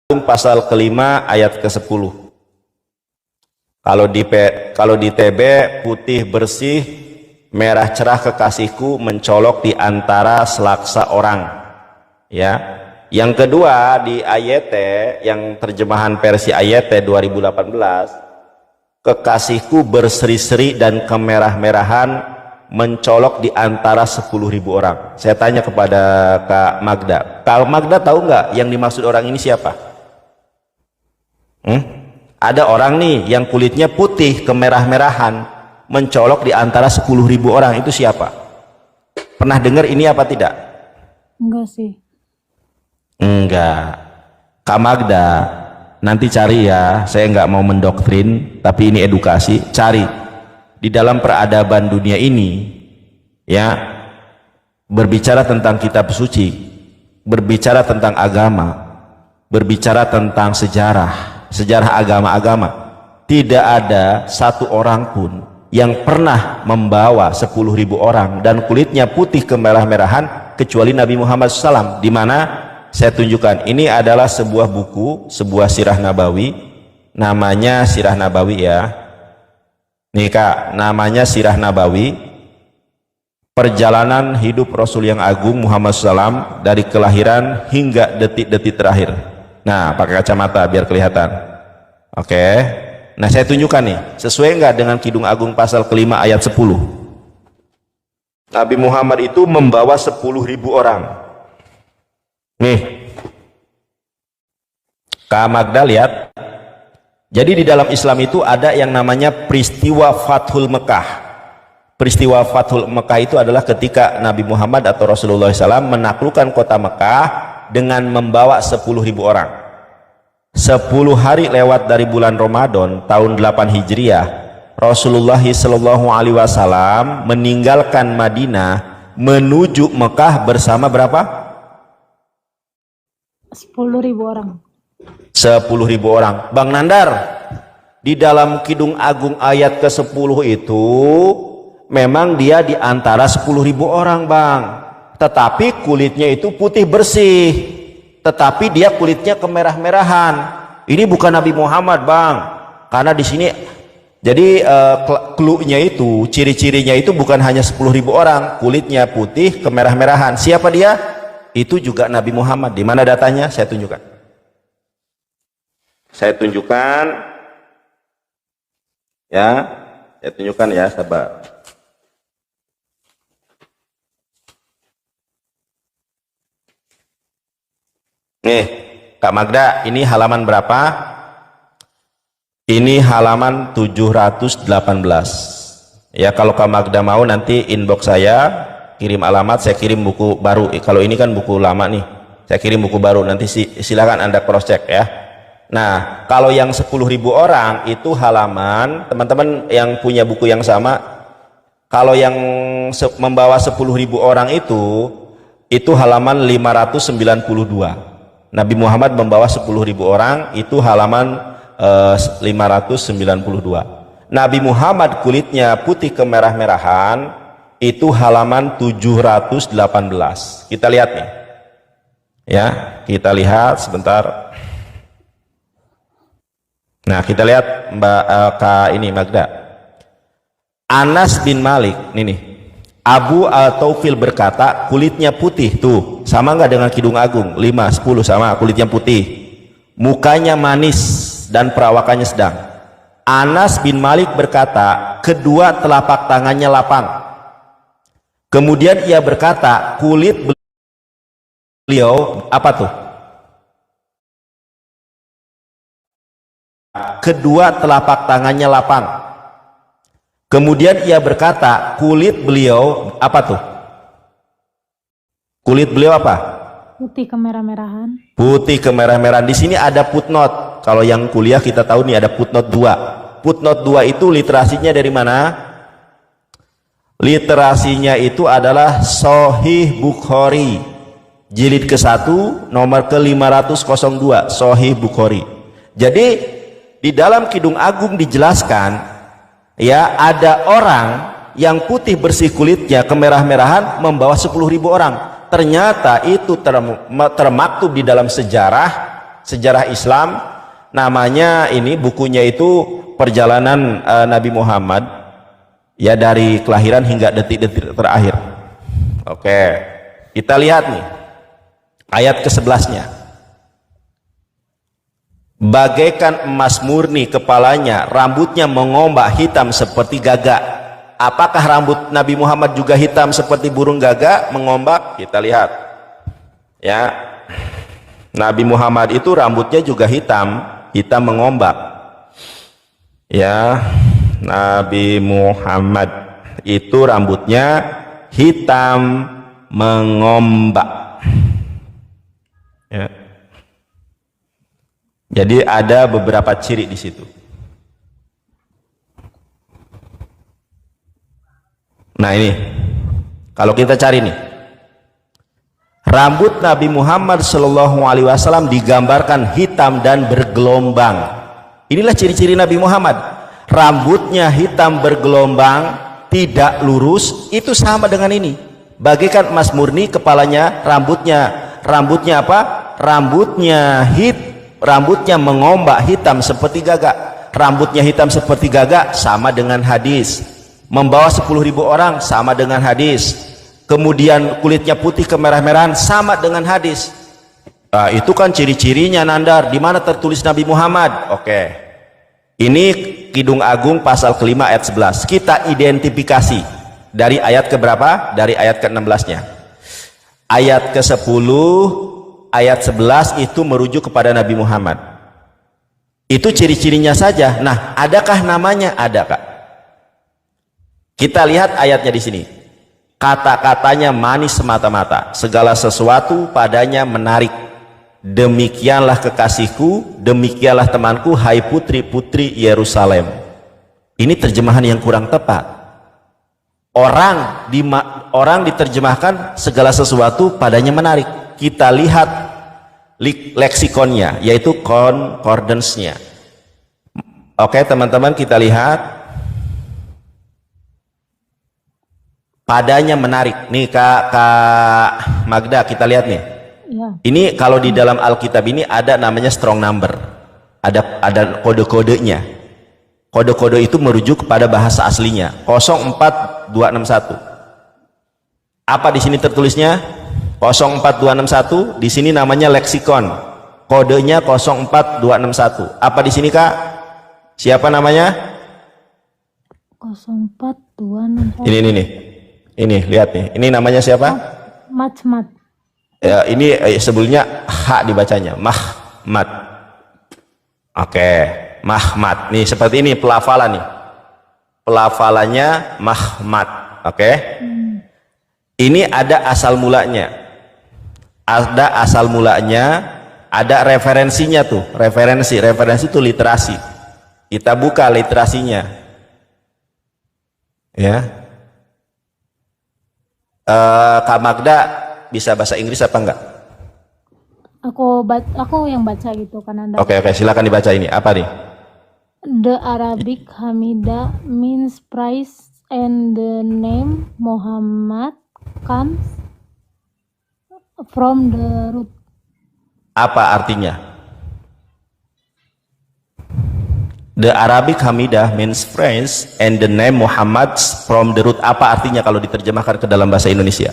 pasal kelima ayat ke-10. Kalau di TB, putih bersih merah cerah kekasihku mencolok di antara selaksa orang. Ya. Yang kedua di AYT yang terjemahan versi AYT 2018, kekasihku berseri-seri dan kemerah-merahan mencolok di antara 10.000 orang. Saya tanya kepada Kak Magda, Kak Magda tahu nggak yang dimaksud orang ini siapa? Ada orang nih yang kulitnya putih kemerah-merahan mencolok di antara 10.000 orang, itu siapa? Pernah dengar ini apa tidak? Enggak sih. Enggak. Kak Magda, nanti cari ya, saya nggak mau mendoktrin, tapi ini edukasi. Cari di dalam peradaban dunia ini, ya, berbicara tentang kitab suci, berbicara tentang agama, berbicara tentang sejarah agama-agama, tidak ada satu orang pun yang pernah membawa 10.000 orang dan kulitnya putih kemerah-merahan kecuali Nabi Muhammad SAW. Di mana saya tunjukkan, ini adalah sebuah buku, sebuah sirah nabawi, namanya Sirah Nabawi ya. Nih Kak, namanya Sirah Nabawi, perjalanan hidup Rasul yang agung Muhammad SAW dari kelahiran hingga detik-detik terakhir. Nah, pakai kacamata biar kelihatan. Oke. Nah, saya tunjukkan nih, sesuai nggak dengan Kidung Agung pasal kelima ayat 10? Nabi Muhammad itu membawa 10.000 orang. Nih, Kak Magda lihat. Jadi di dalam Islam itu ada yang namanya peristiwa Fathul Mekah. Peristiwa Fathul Mekah itu adalah ketika Nabi Muhammad atau Rasulullah SAW menaklukkan kota Mekah dengan membawa 10.000 orang. 10 hari lewat dari bulan Ramadan tahun 8 Hijriah, Rasulullah SAW meninggalkan Madinah menuju Mekah bersama berapa? 10.000 orang. 10.000 orang. Bang Nandar, di dalam Kidung Agung ayat ke-10 itu memang dia di antara 10.000 orang, Bang. Tetapi kulitnya itu putih bersih. Tetapi dia kulitnya kemerah-merahan. Ini bukan Nabi Muhammad, Bang. Karena di sini jadi clue-nya itu, ciri-cirinya itu bukan hanya 10.000 orang, kulitnya putih kemerah-merahan. Siapa dia? Itu juga Nabi Muhammad. Di mana datanya? Saya tunjukkan. Saya tunjukkan ya, sahabat. Nih, Kak Magda, ini halaman berapa? Ini halaman 718. Ya, kalau Kak Magda mau nanti inbox saya, kirim alamat, saya kirim buku baru. Kalau ini kan buku lama nih, saya kirim buku baru, nanti silakan Anda cross check ya. Nah, kalau yang 10.000 orang itu halaman, teman-teman yang punya buku yang sama, kalau yang membawa 10.000 orang itu halaman 592. Nabi Muhammad membawa 10.000 orang, itu halaman 592. Nabi Muhammad kulitnya putih kemerah-merahan, itu halaman 718. Kita lihat nih ya, kita lihat sebentar. Nah, kita lihat Kak ini Magda. Anas bin Malik nih, Abu Al-Taufil berkata kulitnya putih, tuh sama nggak dengan Kidung Agung 5, 10 sama, kulitnya putih, mukanya manis dan perawakannya sedang. Anas bin Malik berkata kedua telapak tangannya lapang. Kemudian ia berkata kulit beliau apa tuh? Kedua telapak tangannya lapang. Kemudian ia berkata kulit beliau apa tuh? Kulit beliau apa? Putih kemerah-merahan. Putih kemerah-merahan. Di sini ada footnote. Kalau yang kuliah kita tahu nih ada footnote 2. Footnote 2 itu literasinya dari mana? Literasinya itu adalah Sahih Bukhari jilid ke-1 nomor ke-502, Sahih Bukhari. Jadi di dalam Kidung Agung dijelaskan ya, ada orang yang putih bersih kulitnya kemerah-merahan membawa 10.000 orang. Ternyata itu termaktub di dalam sejarah sejarah Islam, namanya ini bukunya itu Perjalanan Nabi Muhammad ya dari kelahiran hingga detik-detik terakhir. Oke, kita lihat nih ayat ke-11-nya. Bagaikan emas murni kepalanya, rambutnya mengombak hitam seperti gagak. Apakah rambut Nabi Muhammad juga hitam seperti burung gagak mengombak? Kita lihat ya, Nabi Muhammad itu rambutnya juga hitam mengombak ya. Nabi Muhammad itu rambutnya hitam mengombak ya. Jadi ada beberapa ciri di situ. Nah ini kalau kita cari nih, rambut Nabi Muhammad Shallallahu Alaihi Wasallam digambarkan hitam dan bergelombang. Inilah ciri-ciri Nabi Muhammad. Rambutnya hitam bergelombang, tidak lurus, itu sama dengan ini. Bagaikan emas murni kepalanya, rambutnya apa? Rambutnya mengombak hitam seperti gagak. Rambutnya hitam seperti gagak sama dengan hadis. Membawa 10.000 orang sama dengan hadis. Kemudian kulitnya putih kemerah-merahan sama dengan hadis. Nah, itu kan ciri-cirinya Nandar. Di mana tertulis Nabi Muhammad? Oke. Ini Kidung Agung pasal kelima ayat 11. Kita identifikasi dari ayat ke berapa? Dari ayat ke-16-nya. Ayat ke-10, ayat 11 itu merujuk kepada Nabi Muhammad. Itu ciri-cirinya saja. Nah, adakah namanya? Ada, Kak. Kita lihat ayatnya di sini. Kata-katanya manis semata-mata, segala sesuatu padanya menarik. Demikianlah kekasihku, demikianlah temanku, hai putri-putri Yerusalem. Ini terjemahan yang kurang tepat. Orang diterjemahkan segala sesuatu padanya menarik. Kita lihat leksikonnya, yaitu concordance-nya. Oke teman-teman, kita lihat. Padanya menarik. Nih Kak Magda, kita lihat nih. Ya. Ini kalau di dalam Alkitab ini ada namanya strong number. Ada kode-kodenya. Kode-kode itu merujuk kepada bahasa aslinya. 04261. Apa di sini tertulisnya? 04261. Di sini namanya leksikon. Kodenya 04261. Apa di sini, Kak? Siapa namanya? 04261. Ini nih. Ini lihat nih. Ini namanya siapa? Mat. Ya, ini sebelumnya H dibacanya, Mahmad. Oke, Mahmad. Nih seperti ini pelafalan nih. Pelafalannya Mahmad. Oke. Ini ada asal mulanya. Ada asal mulanya, ada referensinya tuh. Referensi itu literasi. Kita buka literasinya. Ya. Kak Magda bisa bahasa Inggris apa enggak? Aku yang baca gitu kan Anda. Oke, silakan dibaca ini. Apa nih? The Arabic Hamida means praise and the name Muhammad comes from the root. Apa artinya? The Arabic Hamidah means praise and the name Muhammad from the root. Apa artinya kalau diterjemahkan ke dalam bahasa Indonesia?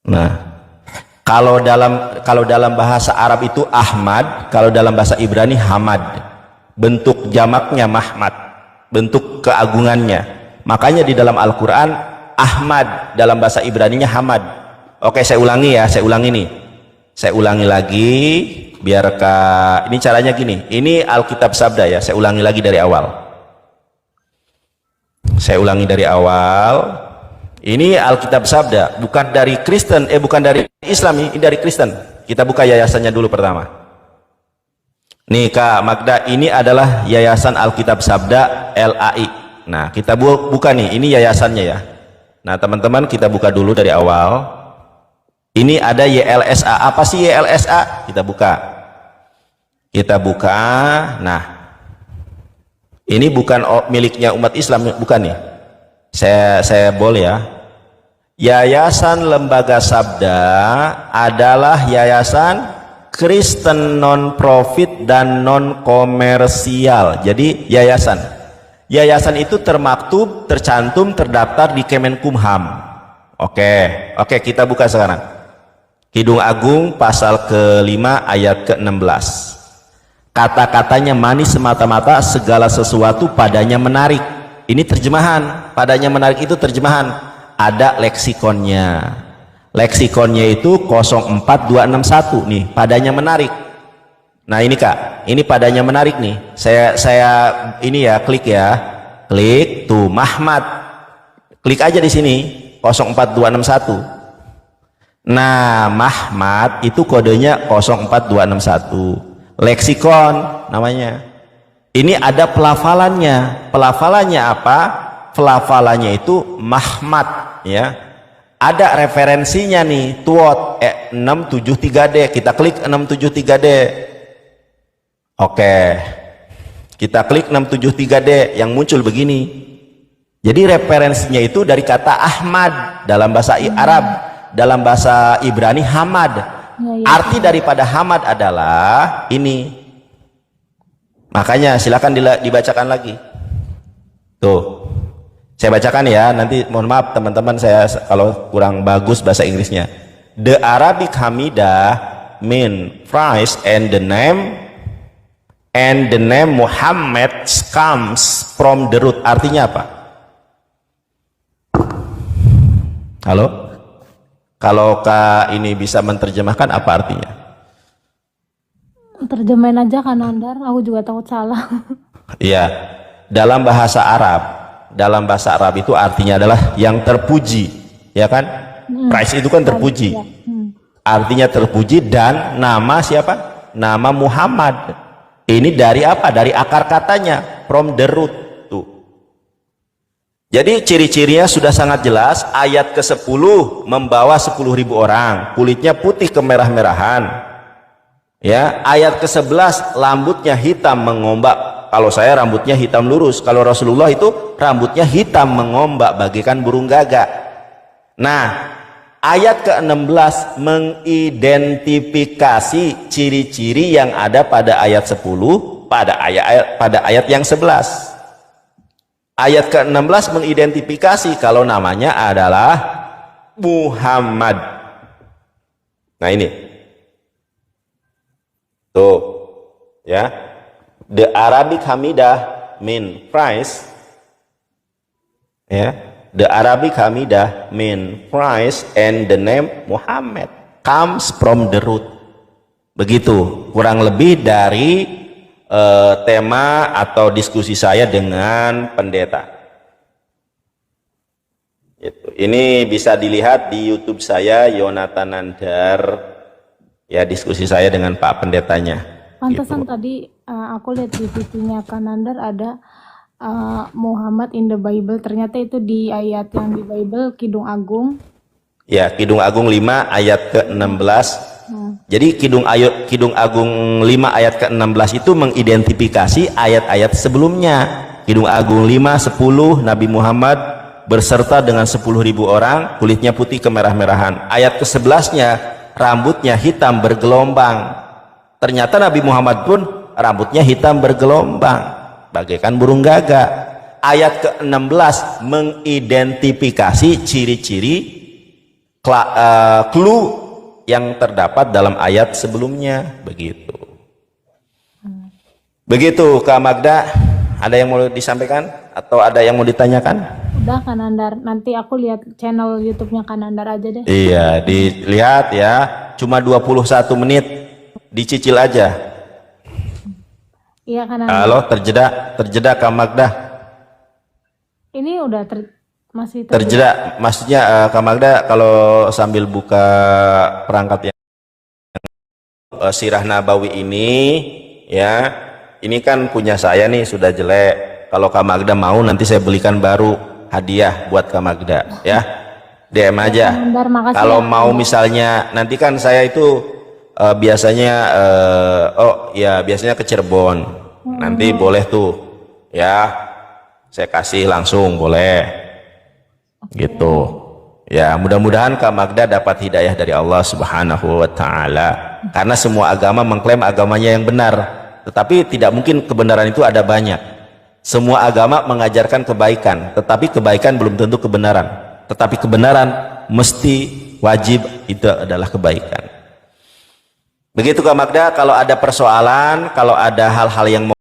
Nah, kalau dalam bahasa Arab itu Ahmad, kalau dalam bahasa Ibrani Hamad. Bentuk jamaknya Mahmad, bentuk keagungannya. Makanya di dalam Al-Qur'an Ahmad, dalam bahasa Ibraninya Hamad. Oke, saya ulangi ya, saya ulangi lagi biar ini caranya gini. Ini Alkitab Sabda ya, saya ulangi lagi dari awal. Ini Alkitab Sabda, bukan dari Kristen, bukan dari Islam, ini dari Kristen. Kita buka yayasannya dulu pertama. Nih Kak Magda, ini adalah Yayasan Alkitab Sabda LAI. Nah, kita buka nih, ini yayasannya ya. Nah, teman-teman kita buka dulu dari awal. Ini ada YLSA. Apa sih YLSA? Kita buka. Nah, ini bukan miliknya umat Islam, bukan nih. Saya boleh ya. Yayasan Lembaga Sabda adalah yayasan Kristen non-profit dan non-komersial. Jadi yayasan itu termaktub, tercantum, terdaftar di Kemenkumham. Oke, kita buka sekarang. Kidung Agung pasal ke-5 ayat ke-16. Kata-katanya manis semata-mata, segala sesuatu padanya menarik. Ini terjemahan. Padanya menarik itu terjemahan. Ada leksikonnya. Leksikonnya itu 04261 nih, padanya menarik. Nah ini Kak, ini padanya menarik nih. Saya ini ya, klik tuh Mahmad. Klik aja di sini 04261. Nah, Mahmad itu kodenya 04261. Leksikon namanya. Ini ada pelafalannya. Pelafalannya apa? Pelafalannya itu Mahmad ya. Ada referensinya nih, TUOT 673D. Kita klik 673D. Oke. Kita klik 673D, yang muncul begini. Jadi referensinya itu dari kata Ahmad dalam bahasa Arab, dalam bahasa Ibrani Hamad. Arti daripada Hamad adalah ini. Makanya silakan dibacakan lagi. Tuh. Saya bacakan ya, nanti mohon maaf teman-teman saya kalau kurang bagus bahasa Inggrisnya. The Arabic Hamidah mean praise and the name Muhammad comes from the root. Artinya apa? Halo? Kalau Kak ini bisa menerjemahkan apa artinya? Terjemahin aja kan Andar, aku juga takut salah. Iya, dalam bahasa Arab itu artinya adalah yang terpuji, ya kan? Praise itu kan terpuji. Artinya terpuji dan nama siapa? Nama Muhammad. Ini dari apa? Dari akar katanya, from the root tuh. Jadi ciri-cirinya sudah sangat jelas. Ayat ke-10 membawa 10.000 orang, kulitnya putih kemerah-merahan. Ya, ayat ke-11 rambutnya hitam mengombak. Kalau saya rambutnya hitam lurus, kalau Rasulullah itu rambutnya hitam mengombak bagaikan burung gagak. Nah, ayat ke-16 mengidentifikasi ciri-ciri yang ada pada ayat 10 pada ayat yang 11. Ayat ke-16 mengidentifikasi kalau namanya adalah Muhammad. Nah ini. Tuh. Ya. The Arabic Hamidah mean praise. Ya. The Arabic Hamidah mean praise and the name Muhammad comes from the root. Begitu kurang lebih dari tema atau diskusi saya dengan pendeta. Ini bisa dilihat di YouTube saya, Yonatan Nandar, ya, diskusi saya dengan Pak Pendetanya. Pantesan Gitu. tadi aku lihat di TV-nya Kanandar ada Muhammad in the Bible. Ternyata itu di ayat yang di Bible Kidung Agung. Ya, Kidung Agung 5 ayat ke-16. Jadi Kidung Agung 5 ayat ke-16 itu mengidentifikasi ayat-ayat sebelumnya. Kidung Agung 5, 10 Nabi Muhammad berserta dengan 10.000 orang, kulitnya putih kemerah-merahan. Ayat ke-11-nya rambutnya hitam bergelombang. Ternyata Nabi Muhammad pun rambutnya hitam bergelombang bagaikan burung gagak. Ayat ke-16 mengidentifikasi ciri-ciri clue yang terdapat dalam ayat sebelumnya. Begitu Kak Magda, ada yang mau disampaikan atau ada yang mau ditanyakan? Udah Kanandar, nanti aku lihat channel YouTube-nya Kanandar aja deh. Iya, dilihat ya, cuma 21 menit, dicicil aja. Iya Kanandar. Halo, terjeda Kak Magda. Ini udah masih Terjeda, maksudnya Kak Magda kalau sambil buka perangkat yang Sirah Nabawi ini, ya, ini kan punya saya nih sudah jelek. Kalau Kak Magda mau nanti saya belikan baru hadiah buat Kak Magda, ya. DM aja. Kanandar, makasih Kalau ya. mau misalnya nanti kan saya itu biasanya biasanya ke Cirebon. Nanti boleh tuh, ya. Saya kasih langsung boleh. Gitu. Ya, mudah-mudahan Kak Magda dapat hidayah dari Allah Subhanahu wa taala. Karena semua agama mengklaim agamanya yang benar, tetapi tidak mungkin kebenaran itu ada banyak. Semua agama mengajarkan kebaikan, tetapi kebaikan belum tentu kebenaran. Tetapi kebenaran mesti wajib itu adalah kebaikan. Begitu Kak Magda, kalau ada persoalan, kalau ada hal-hal yang mau